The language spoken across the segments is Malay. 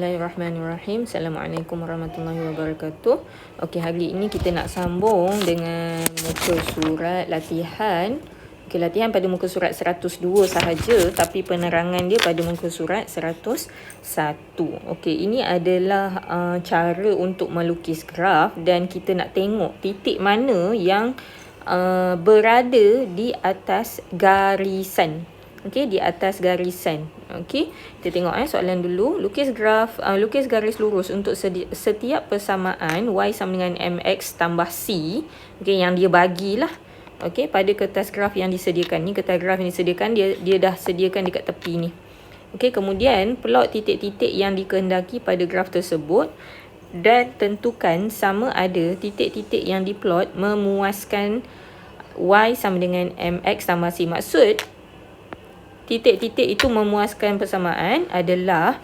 Bismillahirrahmanirrahim. Assalamualaikum warahmatullahi wabarakatuh. Okey, hari ini kita nak sambung dengan muka surat latihan. Okey, latihan pada muka surat 102 sahaja, tapi penerangan dia pada muka surat 101. Okey, ini adalah cara untuk melukis graf dan kita nak tengok titik mana yang berada di atas garisan. Okey, di atas garisan. Okey, kita tengok soalan dulu. Lukis garis lurus untuk setiap persamaan y sama dengan mx tambah c. Okey, yang dia bagilah. Okey, pada kertas graf yang disediakan ni, kertas graf yang disediakan dia dah sediakan dekat tepi ni. Okey, kemudian plot titik-titik yang dikehendaki pada graf tersebut dan tentukan sama ada titik-titik yang diplot memuaskan y sama dengan mx tambah c. Maksud titik-titik itu memuaskan persamaan adalah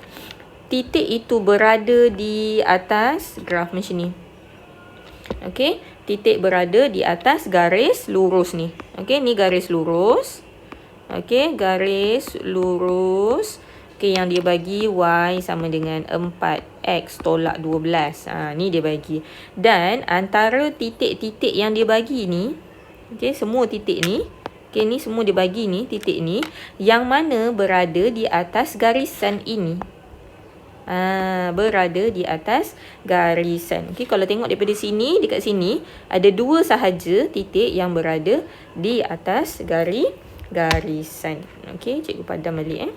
titik itu berada di atas graf macam ni. Okey, titik berada di atas garis lurus ni. Okey, ni garis lurus. Okey, garis lurus. Okey, yang dia bagi y sama dengan 4x tolak 12. Ni dia bagi. Dan antara titik-titik yang dia bagi ni, okey, semua titik ni, okey, ni semua dia bagi ni, titik ni, yang mana berada di atas garisan ini. Berada di atas garisan. Okey, kalau tengok daripada sini, dekat sini, ada dua sahaja titik yang berada di atas garisan. Okey, cikgu padam balik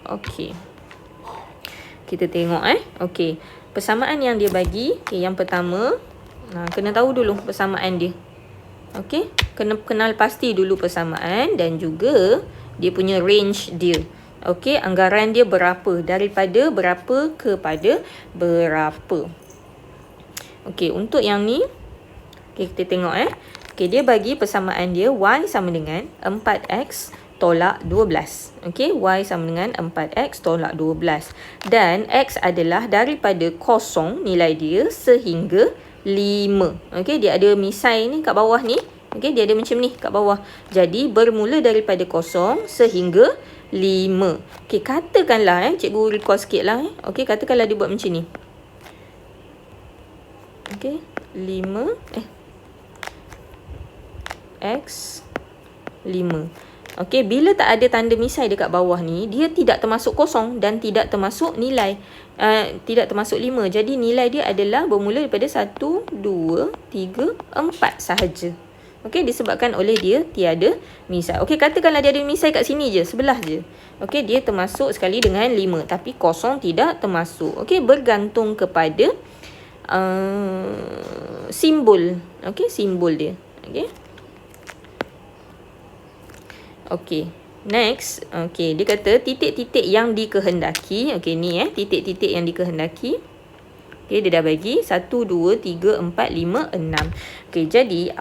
Okey. Kita tengok Okey. Persamaan yang dia bagi, okey, yang pertama, kena tahu dulu persamaan dia. Okey, kena kenal pasti dulu persamaan dan juga dia punya range dia. Okey, anggaran dia berapa, daripada berapa kepada berapa. Okey, untuk yang ni, okey, kita tengok Okey, dia bagi persamaan dia y sama dengan 4x tolak 12. Okey, y sama dengan 4x tolak 12. Dan x adalah daripada kosong nilai dia sehingga 5. Okey, dia ada misai ni kat bawah ni. Okey, dia ada macam ni kat bawah. Jadi, bermula daripada kosong sehingga 5. Okey, katakanlah cikgu recall sikit lah Okey, katakanlah dia buat macam ni. Okey, 5 x 5. Okey, bila tak ada tanda misai dekat bawah ni, dia tidak termasuk kosong dan tidak termasuk nilai. Tidak termasuk 5. Jadi, nilai dia adalah bermula daripada 1, 2, 3, 4 sahaja. Okey, disebabkan oleh dia tiada misai. Okey, katakanlah dia ada misai kat sini je, sebelah je. Okey, dia termasuk sekali dengan 5. Tapi kosong tidak termasuk. Okey, bergantung kepada simbol. Okey, simbol dia. Okey. Okey, next. Okey, dia kata titik-titik yang dikehendaki. Okey, ni titik-titik yang dikehendaki. Okey, dia dah bagi 1, 2, 3, 4, 5, 6. Okey, jadi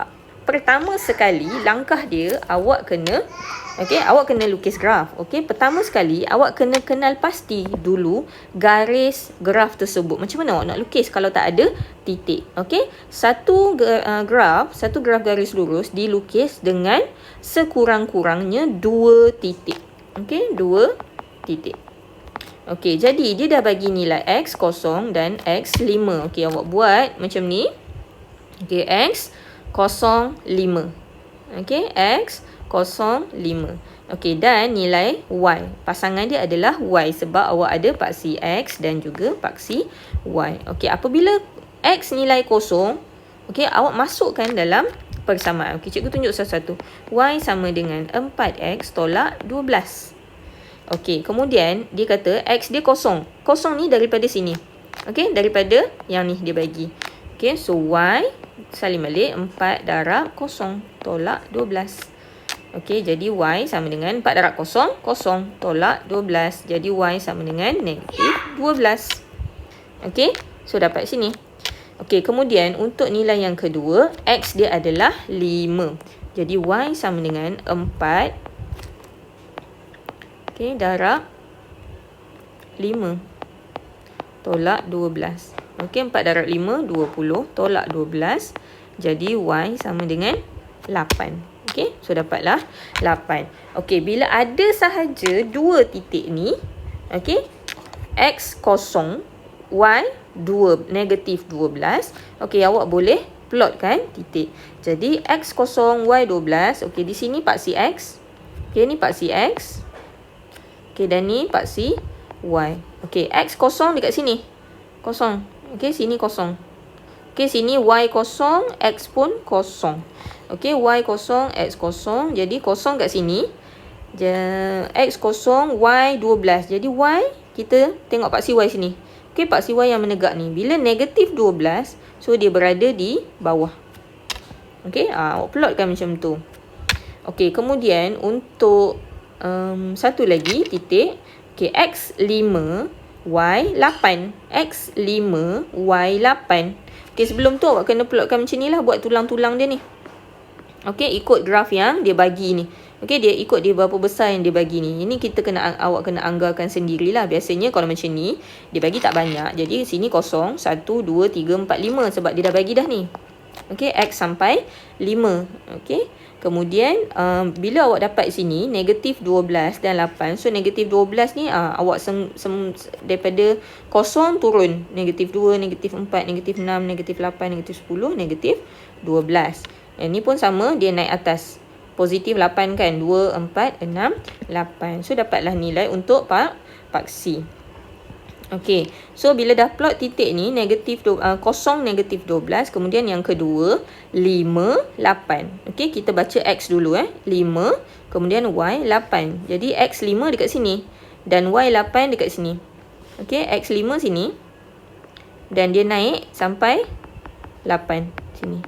pertama sekali langkah dia awak kena lukis graf. Okey, pertama sekali awak kena kenal pasti dulu garis graf tersebut. Macam mana awak nak lukis kalau tak ada titik? Okey, satu graf garis lurus dilukis dengan sekurang-kurangnya 2 titik. Okey, 2 titik. Okey, jadi dia dah bagi nilai x kosong dan x 5. Okey, awak buat macam ni. Okey, x 0, 5. Okey, x 0, 5. Okey, dan nilai y. Pasangan dia adalah y sebab awak ada paksi x dan juga paksi y. Okey, apabila x nilai kosong, okey, awak masukkan dalam persamaan. Okey, cikgu tunjuk satu-satu. Y sama dengan 4x tolak 12. Okey, kemudian dia kata x dia kosong. Kosong ni daripada sini. Okey, daripada yang ni dia bagi. Okey, so y salin balik 4 darab kosong tolak 12. Okey, jadi y sama dengan 4 darab kosong, kosong tolak 12. Jadi y sama dengan negatif 12. Okey, so dapat sini. Okey, kemudian untuk nilai yang kedua, x dia adalah 5. Jadi y sama dengan 4. Okey, darab 5 tolak 12. Okey, 4 darab 5, 20. Tolak 12. Jadi Y sama dengan 8. Okey, so dapatlah 8. Okey, bila ada sahaja dua titik ni, okey, X kosong, Y negatif 12. Okey, awak boleh plotkan titik. Jadi X kosong, Y 12. Okey, di sini paksi X. Okey, ni paksi X. Okey, dan ni paksi Y. Okey, X kosong dekat sini. Kosong. Okey, sini kosong. Okey, sini Y kosong, X pun kosong. Okey, Y kosong, X kosong. Jadi kosong kat sini. X kosong, Y 12. Jadi Y, kita tengok paksi Y sini. Okey, paksi Y yang menegak ni. Bila negatif 12, so dia berada di bawah. Okey, awak plotkan macam tu. Okey, kemudian untuk satu lagi titik. Okey, X 5, Y 8. X 5, Y 8. Okey, sebelum tu awak kena plotkan macam ni lah. Buat tulang-tulang dia ni. Okey, ikut graf yang dia bagi ni. Okey, dia ikut dia berapa besar yang dia bagi ni. Ini kita awak kena anggarkan sendirilah. Biasanya kalau macam ni, dia bagi tak banyak. Jadi sini kosong. 1, 2, 3, 4, 5. Sebab dia dah bagi dah ni. Okey, X sampai 5. Okey. Kemudian, bila awak dapat sini, negatif 12 dan 8. So, negatif 12 ni, awak daripada kosong turun. Negatif 2, negatif 4, negatif 6, negatif 8, negatif 10, negatif 12. Yang ni pun sama, dia naik atas. Positif 8 kan? 2, 4, 6, 8. So, dapatlah nilai untuk paksi. Okey, so bila dah plot titik ni, kosong negatif 12. Kemudian yang kedua, 5, 8. Okey, kita baca X dulu 5, kemudian Y 8. Jadi X 5 dekat sini dan Y 8 dekat sini. Okey, X 5 sini dan dia naik sampai 8 sini.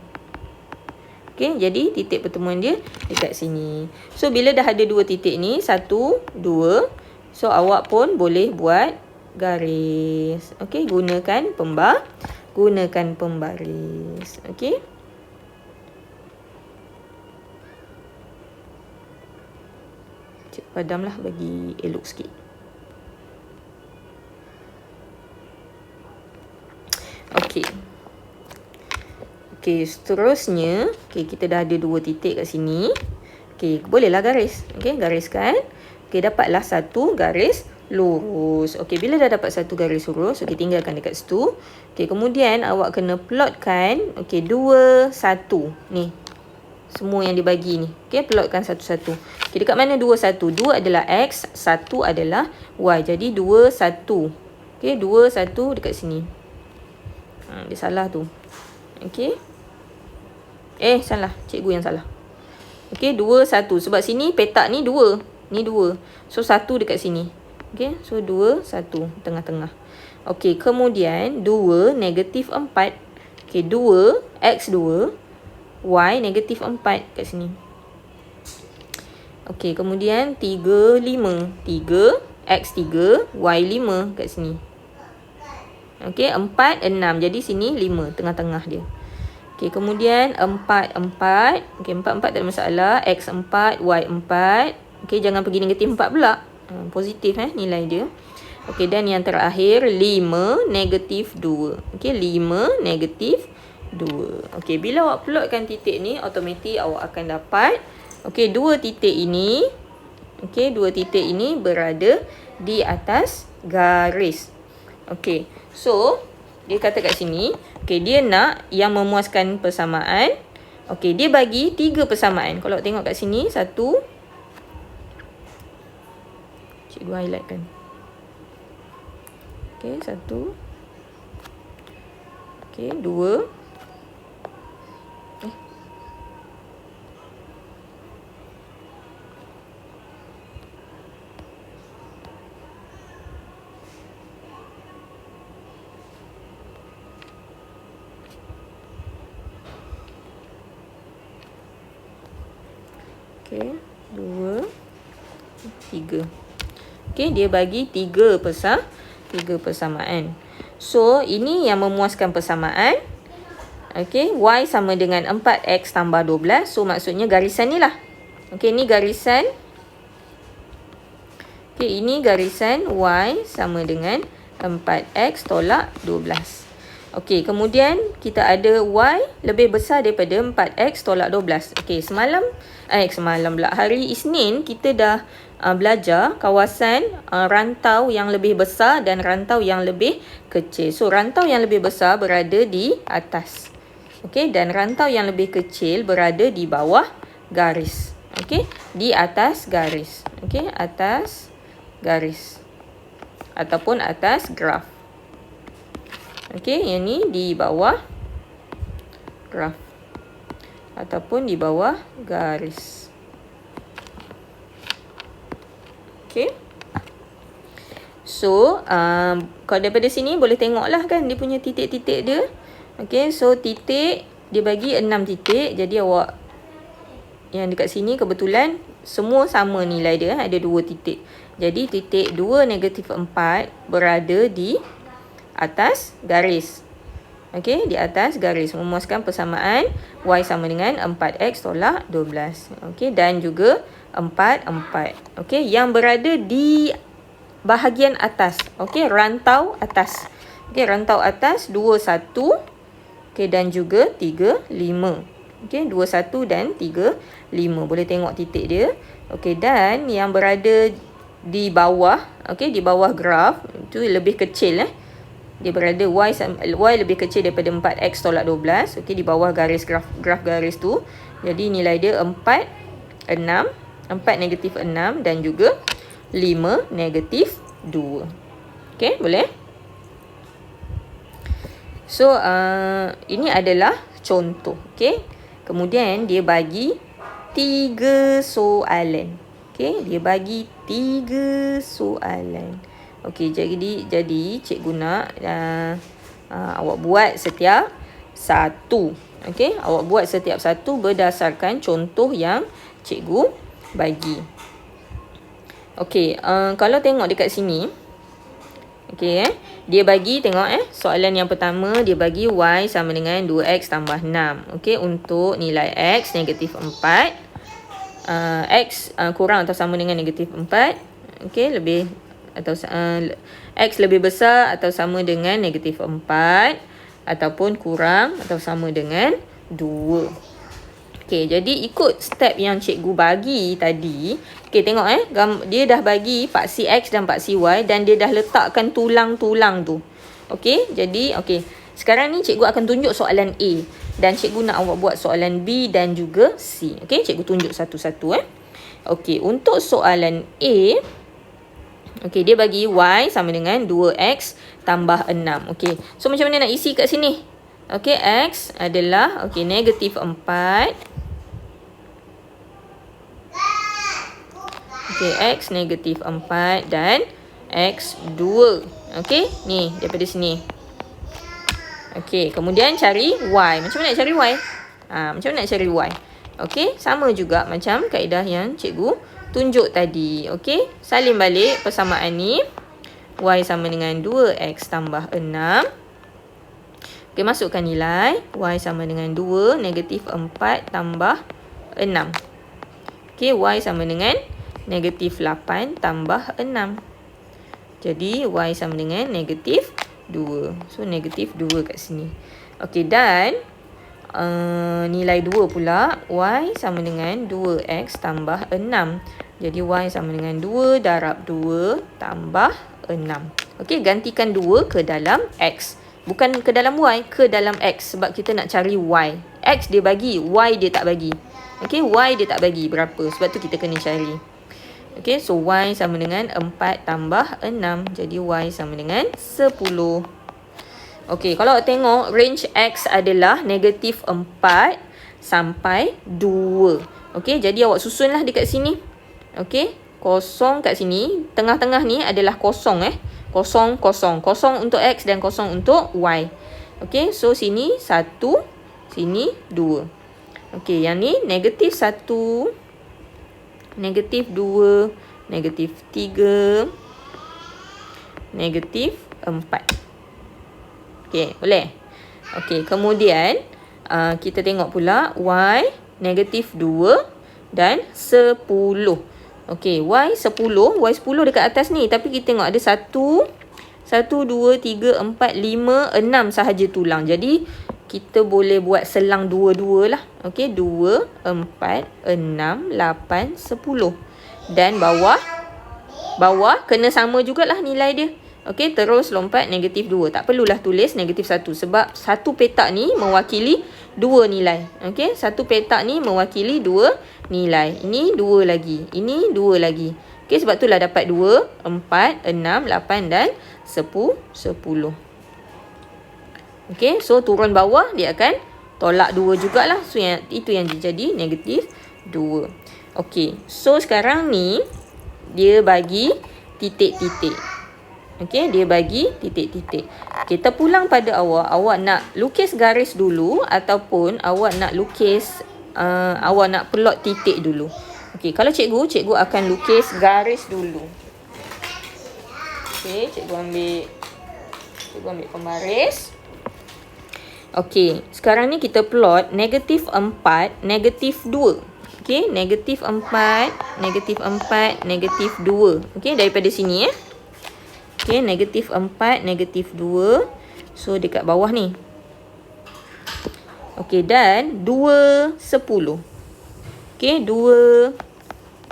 Okey, jadi titik pertemuan dia dekat sini. So, bila dah ada dua titik ni, 1, 2. So, awak pun boleh buat garis. Okey, gunakan pembaris. Okey. Cik padamlah bagi elok sikit. Okey. Okey, seterusnya, kita dah ada dua titik kat sini. Okey, bolehlah garis. Okey, gariskan. Okey, dapatlah satu garis lurus. Okey, bila dah dapat satu garis lurus, okey, tinggalkan dekat situ. Okey, kemudian awak kena plotkan, okey, 2, 1. Ni. Semua yang dibagi ni. Okey, plotkan satu-satu. Okey, dekat mana 2, 1? 2 adalah X, 1 adalah Y. Jadi 2, 1. Okey, 2, 1 dekat sini. Dia salah tu. Okey. Salah. Cikgu yang salah. Okey, 2, 1. Sebab sini petak ni 2. Ni 2. So, 1 dekat sini. Okey, so 2, 1 tengah-tengah. Okey, kemudian 2, negatif 4. Okey, 2, X 2, Y negatif 4 kat sini. Okey, kemudian 3, 5. 3, X 3, Y 5 kat sini. Okey, 4, 6. Jadi sini 5, tengah-tengah dia. Okey, kemudian 4, 4. Okey, 4, 4 tak ada masalah. X 4, Y 4. Okey, jangan pergi negatif 4 pula. Positif nilai dia. Okey, dan yang terakhir 5, negatif 2. Okey, 5, negatif 2. Okey, bila awak plotkan titik ni, automatik awak akan dapat. Okey, dua titik ini. Okey, dua titik ini berada di atas garis. Okey, so dia kata kat sini, okey, dia nak yang memuaskan persamaan. Okey, dia bagi 3 persamaan. Kalau tengok kat sini, 1. Cikgu highlight kan. Okey, 1. Okey, 2. Okey, 2, 3. Okey, dia bagi 3 persamaan. So, ini yang memuaskan persamaan. Okey, Y sama dengan 4X tambah 12. So, maksudnya garisan ni lah. Okey, ni garisan. Okey, ini garisan Y sama dengan 4X tolak 12. Okey, kemudian kita ada Y lebih besar daripada 4X tolak 12. Okey, semalam pula. Hari Isnin kita dah belajar kawasan rantau yang lebih besar dan rantau yang lebih kecil. So, rantau yang lebih besar berada di atas. Okey, dan rantau yang lebih kecil berada di bawah garis. Okey, di atas garis. Okey, atas garis. Ataupun atas graf. Okey, yang ni di bawah graf ataupun di bawah garis. Okey. So, kalau daripada sini boleh tengoklah kan dia punya titik-titik dia. Okey, so titik dia bagi 6 titik. Jadi awak yang dekat sini kebetulan semua sama nilai dia, ada 2 titik. Jadi titik 2, -4 berada di atas garis. Okey, di atas garis memuaskan persamaan Y sama dengan 4X tolak 12. Okey, dan juga 4, 4. Okey, yang berada di bahagian atas. Okey, rantau atas. Okey, rantau atas 2, 1. Okey, dan juga 3, 5. Okey, 2, 1 dan 3, 5. Boleh tengok titik dia. Okey, dan yang berada di bawah, okey, di bawah graf, itu lebih kecil dia berada Y lebih kecil daripada 4X tolak 12. Okey, di bawah garis graf garis tu. Jadi nilai dia 4, 6, 4 negatif 6 dan juga 5 negatif 2. Okey, boleh? So, ini adalah contoh. Okey. Kemudian dia bagi 3 soalan. Okey, dia bagi 3 soalan. Okey, jadi cikgu nak awak buat setiap satu. Okey, awak buat setiap satu berdasarkan contoh yang cikgu bagi. Okey, kalau tengok dekat sini. Okey, dia bagi tengok soalan yang pertama dia bagi Y sama dengan 2X tambah 6. Okey, untuk nilai X negatif 4. X kurang atau sama dengan negatif 4. Okey, lebih atau X lebih besar atau sama dengan negatif 4 ataupun kurang atau sama dengan 2. Okey, jadi ikut step yang cikgu bagi tadi. Okey, tengok dia dah bagi paksi X dan paksi Y dan dia dah letakkan tulang-tulang tu. Okey, jadi sekarang ni cikgu akan tunjuk soalan A dan cikgu nak awak buat soalan B dan juga C. Okey, cikgu tunjuk satu-satu Okey, untuk soalan A, okey, dia bagi Y sama dengan 2X tambah 6. Okey, so macam mana nak isi kat sini? Okey, X adalah negatif 4. Okey, X negatif 4 dan X 2. Okey, ni daripada sini. Okey, kemudian cari Y. Macam mana nak cari Y? Macam mana nak cari Y? Okey, sama juga macam kaedah yang cikgu tunjuk tadi. Okey, salin balik persamaan ni. Y sama dengan 2X tambah 6. Okey, masukkan nilai. Y sama dengan 2 negatif 4 tambah 6. Okey, Y sama dengan negatif 8 tambah 6. Jadi, Y sama dengan negatif 2. So, negatif 2 kat sini. Okey, dan nilai 2 pula. Y sama dengan 2X tambah 6. Jadi, Y sama dengan 2 darab 2 tambah 6. Okey, gantikan 2 ke dalam X. Bukan ke dalam Y, ke dalam X. Sebab kita nak cari Y. X dia bagi, Y dia tak bagi. Okey, Y dia tak bagi berapa. Sebab tu kita kena cari. Okey, so Y sama dengan 4 tambah 6. Jadi, Y sama dengan 10. Okey, kalau tengok range X adalah negatif 4 sampai 2. Okey, jadi awak susunlah dekat sini. Okey, kosong kat sini. Tengah-tengah ni adalah kosong Kosong, kosong. Kosong untuk X dan kosong untuk Y. Okey, so sini 1, sini 2. Okey, yang ni negatif 1, negatif 2, negatif 3, negatif 4. Okey, boleh? Okey, kemudian kita tengok pula Y negatif 2 dan 10. Okey, Y 10 dekat atas ni. Tapi kita tengok ada 1, 1, 2, 3, 4, 5, 6 sahaja tulang. Jadi kita boleh buat selang 2-2 lah. Okey, 2, 4, 6, 8, 10. Dan bawah kena sama jugalah nilai dia. Okey, terus lompat negatif 2. Tak perlulah tulis negatif 1 sebab satu petak ni mewakili 2 nilai. Okey, satu petak ni mewakili 2 nilai. Ini 2 lagi. Ini 2 lagi. Okey, sebab itulah dapat 2, 4, 6, 8 dan 10. Okey, so turun bawah dia akan tolak 2 jugalah. So itu yang jadi negatif 2. Okey, so sekarang ni dia bagi titik-titik. Okey, dia bagi titik-titik. Kita pulang pada awak. Awak nak lukis garis dulu ataupun awak nak lukis awak nak plot titik dulu. Okey, kalau cikgu akan lukis garis dulu. Okey, cikgu ambil pembaris. Okey, sekarang ni kita plot negatif 4, negatif 2. Okey, negatif 4, negatif 4, negatif 2. Okey, daripada sini Okey, negatif 4, negatif 2. So, dekat bawah ni. Okey, dan 2, 10. Okey, 2,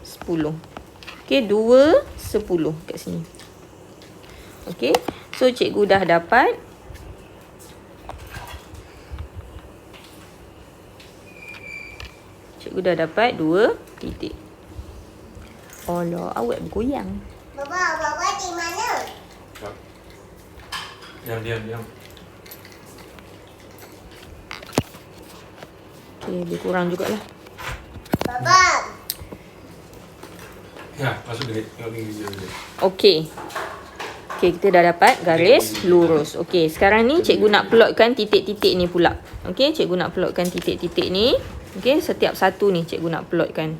10. Okey, 2, 10 kat sini. Okey, so cikgu dah dapat. Cikgu dah dapat 2 titik. Alah, awak bergoyang. Baba di mana? Diam. Okey, lebih kurang jugalah. Baba. Ya, masuk dia. Tengok video dia. Okey. Okey, kita dah dapat garis lurus. Okey, sekarang ni cikgu nak plotkan titik-titik ni pula. Okey, cikgu nak plotkan titik-titik ni. Okey, setiap satu ni cikgu nak plotkan.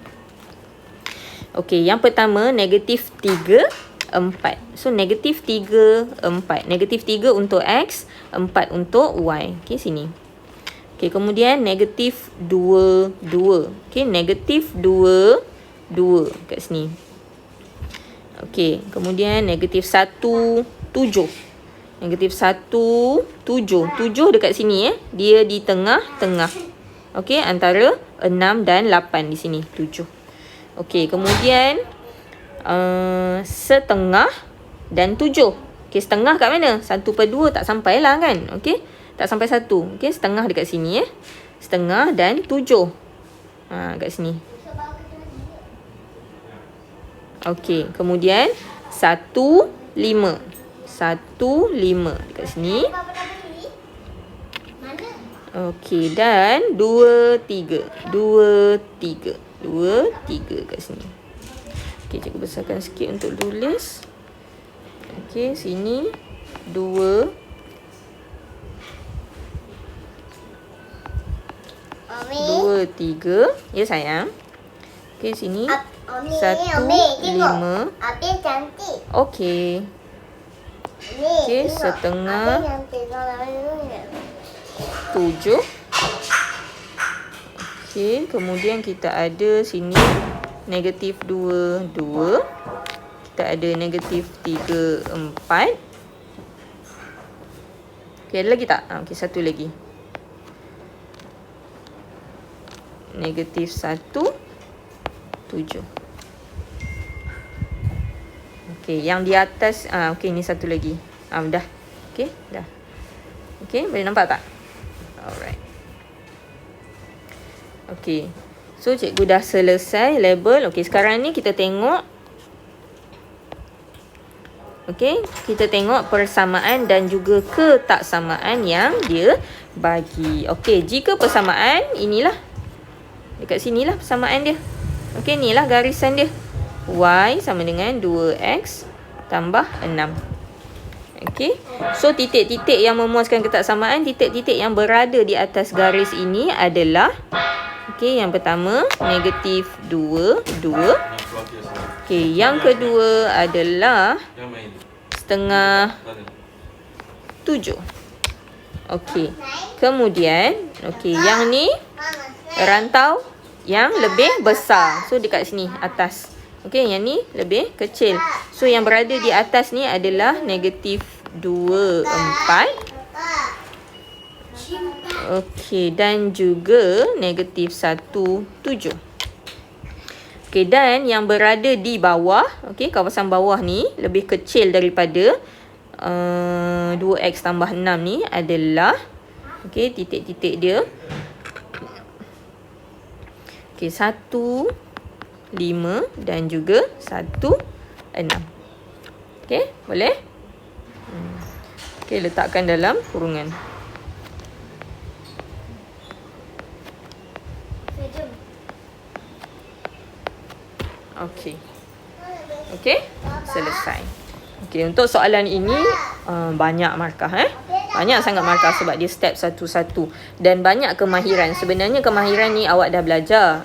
Okey, yang pertama negatif 3, 4. So, negatif 3, 4. Negatif 3 untuk X, 4 untuk Y. Okey, sini. Okey, kemudian negatif 2, 2. Okey, negatif 2, 2 kat sini. Okey, kemudian negatif 1, 7. Negatif 1, 7. 7 dekat sini Dia di tengah-tengah. Okey, antara 6 dan 8 di sini. 7. Okey, kemudian setengah dan 7. Okey, setengah kat mana? 1/2 tak sampai lah kan? Okey, tak sampai 1. Okey, setengah dekat sini Setengah dan 7. Kat sini. Okey, kemudian 1, 5. 1, 5 dekat sini. Okey, dan 2, 3. 2, 3. 2, 3 kat sini. Okey, cikgu besarkan sikit untuk tulis. Okey, sini 2. Mami. 2, 3. Ya, sayang. Okey, sini 1, 5. Habis cantik. Okey. Okey, setengah 7. Okey, kemudian kita ada sini negatif 2, 2. Kita ada negatif 3, 4. Okey, ada lagi tak? Okey, satu lagi. Negatif 1, 7. Okey, yang di atas okey, ni satu lagi. Dah. Okey, dah. Okey, boleh nampak tak? Alright. Okey. So, cikgu dah selesai label. Okey, sekarang ni kita tengok. Okey, kita tengok persamaan dan juga ketaksamaan yang dia bagi. Okey, jika persamaan, inilah. Dekat sinilah persamaan dia. Okey, inilah garisan dia. Y sama dengan 2X tambah 6. Okey. So, titik-titik yang memuaskan ketaksamaan, titik-titik yang berada di atas garis ini adalah okey, yang pertama negatif 2, 2. Okey, yang kedua adalah setengah 7. Okey. Kemudian, okey, yang ni rantau yang lebih besar. So, dekat sini atas. Okey, yang ni lebih kecil. So, yang berada di atas ni adalah negatif 2, 4. Baba. Okey, dan juga negatif 1, 7. Okey, dan yang berada di bawah, okey, kawasan bawah ni lebih kecil daripada 2x tambah 6 ni adalah, okey, titik-titik dia. Okey, 1, 5 dan juga 1, 6. Okey, boleh? Okey, letakkan dalam kurungan. Okey. Okey, selesai. Okey, untuk soalan ini banyak markah Banyak sangat markah sebab dia step satu-satu dan banyak kemahiran. Sebenarnya kemahiran ni awak dah belajar.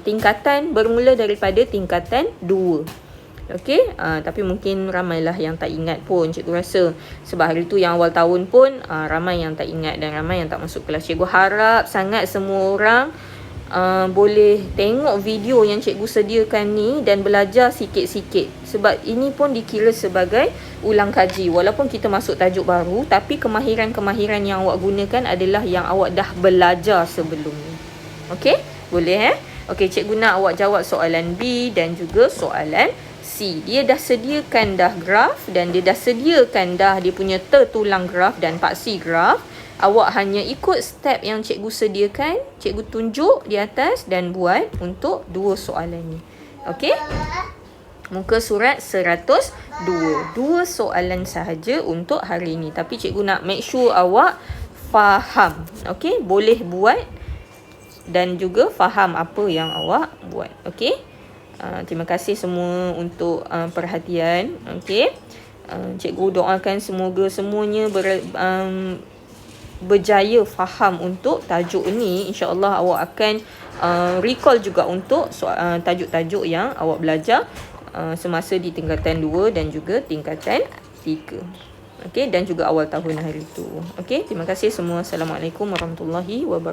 Tingkatan bermula daripada tingkatan 2. Okey, tapi mungkin ramailah yang tak ingat pun, cikgu rasa. Sebab hari tu yang awal tahun pun ramai yang tak ingat dan ramai yang tak masuk kelas. Cikgu harap sangat semua orang boleh tengok video yang cikgu sediakan ni dan belajar sikit-sikit. Sebab ini pun dikira sebagai ulang kaji. Walaupun kita masuk tajuk baru, tapi kemahiran-kemahiran yang awak gunakan adalah yang awak dah belajar sebelum ni. Okey? Boleh Okey, cikgu nak awak jawab soalan B dan juga soalan C. Dia dah sediakan dah graf dan dia dah sediakan dah dia punya tertulang graf dan paksi graf. Awak hanya ikut step yang cikgu sediakan, cikgu tunjuk di atas dan buat untuk 2 soalan ni. Okey? Muka surat 102. 2 soalan sahaja untuk hari ni. Tapi cikgu nak make sure awak faham. Okey? Boleh buat dan juga faham apa yang awak buat. Okey? Terima kasih semua untuk perhatian. Okey? Cikgu doakan semoga semuanya berjaya faham untuk tajuk ni. InsyaAllah awak akan recall juga untuk tajuk-tajuk yang awak belajar semasa di tingkatan 2 dan juga tingkatan 3. Okey, dan juga awal tahun hari tu. Okey, terima kasih semua. Assalamualaikum warahmatullahi wabarakatuh.